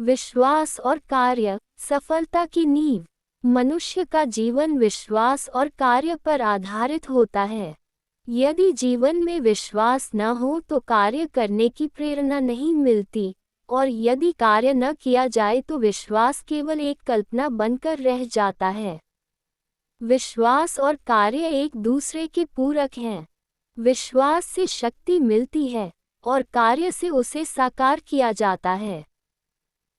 विश्वास और कार्य, सफलता की नींव। मनुष्य का जीवन विश्वास और कार्य पर आधारित होता है। यदि जीवन में विश्वास न हो तो कार्य करने की प्रेरणा नहीं मिलती, और यदि कार्य न किया जाए तो विश्वास केवल एक कल्पना बनकर रह जाता है। विश्वास और कार्य एक दूसरे के पूरक हैं। विश्वास से शक्ति मिलती है और कार्य से उसे साकार किया जाता है।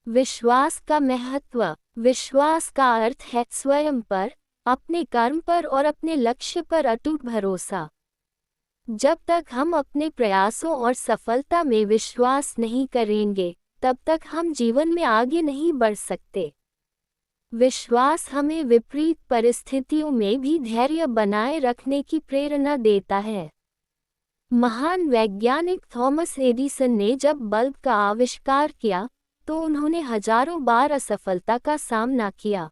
विश्वास का महत्व। विश्वास का अर्थ है स्वयं पर, अपने कर्म पर और अपने लक्ष्य पर अटूट भरोसा। जब तक हम अपने प्रयासों और सफलता में विश्वास नहीं करेंगे, तब तक हम जीवन में आगे नहीं बढ़ सकते। विश्वास हमें विपरीत परिस्थितियों में भी धैर्य बनाए रखने की प्रेरणा देता है। महान वैज्ञानिक थॉमस एडिसन ने जब बल्ब का आविष्कार किया, तो उन्होंने हजारों बार असफलता का सामना किया।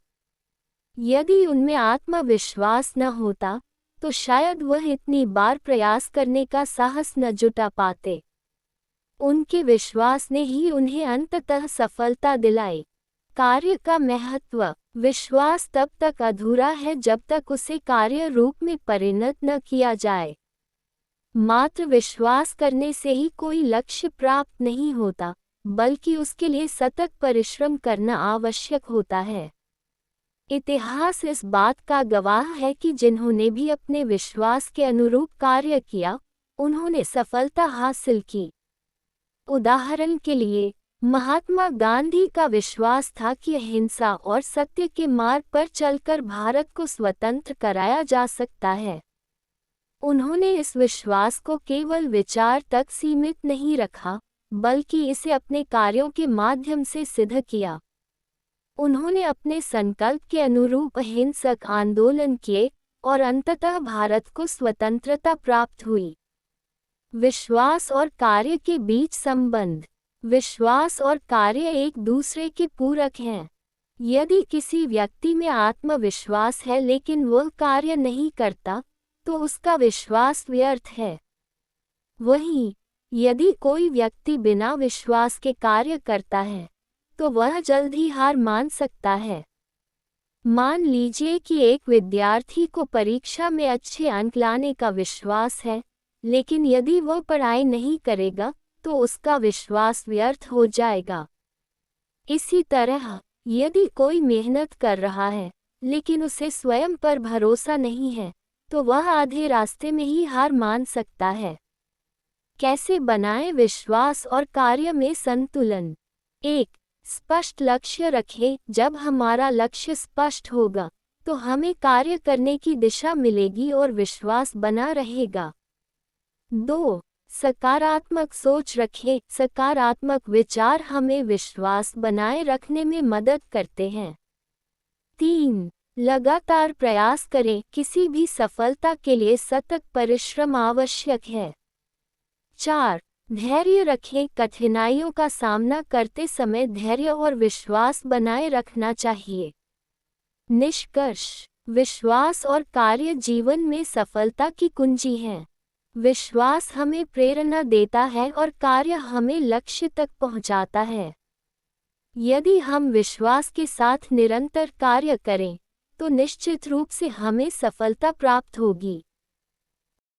यदि उनमें आत्मविश्वास न होता, तो शायद वह इतनी बार प्रयास करने का साहस न जुटा पाते। उनके विश्वास ने ही उन्हें अंततः सफलता दिलाई। कार्य का महत्व। विश्वास तब तक अधूरा है जब तक उसे कार्य रूप में परिणत न किया जाए। मात्र विश्वास करने से ही कोई लक्ष्य प्राप्त नहीं होता, बल्कि उसके लिए सतत परिश्रम करना आवश्यक होता है। इतिहास इस बात का गवाह है कि जिन्होंने भी अपने विश्वास के अनुरूप कार्य किया, उन्होंने सफलता हासिल की। उदाहरण के लिए, महात्मा गांधी का विश्वास था कि अहिंसा और सत्य के मार्ग पर चलकर भारत को स्वतंत्र कराया जा सकता है। उन्होंने इस विश्वास को केवल विचार तक सीमित नहीं रखा, बल्कि इसे अपने कार्यों के माध्यम से सिद्ध किया। उन्होंने अपने संकल्प के अनुरूप अहिंसक आंदोलन किए और अंततः भारत को स्वतंत्रता प्राप्त हुई। विश्वास और कार्य के बीच संबंध। विश्वास और कार्य एक दूसरे के पूरक हैं। यदि किसी व्यक्ति में आत्मविश्वास है लेकिन वह कार्य नहीं करता, तो उसका विश्वास व्यर्थ है। वहीं, यदि कोई व्यक्ति बिना विश्वास के कार्य करता है, तो वह जल्द ही हार मान सकता है। मान लीजिए कि एक विद्यार्थी को परीक्षा में अच्छे अंक लाने का विश्वास है, लेकिन यदि वह पढ़ाई नहीं करेगा, तो उसका विश्वास व्यर्थ हो जाएगा। इसी तरह, यदि कोई मेहनत कर रहा है, लेकिन उसे स्वयं पर भरोसा नहीं है, तो वह आधे रास्ते में ही हार मान सकता है। कैसे बनाएं विश्वास और कार्य में संतुलन? 1. स्पष्ट लक्ष्य रखें। जब हमारा लक्ष्य स्पष्ट होगा, तो हमें कार्य करने की दिशा मिलेगी और विश्वास बना रहेगा। 2. सकारात्मक सोच रखें। सकारात्मक विचार हमें विश्वास बनाए रखने में मदद करते हैं। 3. लगातार प्रयास करें। किसी भी सफलता के लिए सतत परिश्रम आवश्यक है। 4. धैर्य रखें। कठिनाइयों का सामना करते समय धैर्य और विश्वास बनाए रखना चाहिए। निष्कर्ष। विश्वास और कार्य जीवन में सफलता की कुंजी हैं। विश्वास हमें प्रेरणा देता है और कार्य हमें लक्ष्य तक पहुंचाता है। यदि हम विश्वास के साथ निरंतर कार्य करें, तो निश्चित रूप से हमें सफलता प्राप्त होगी।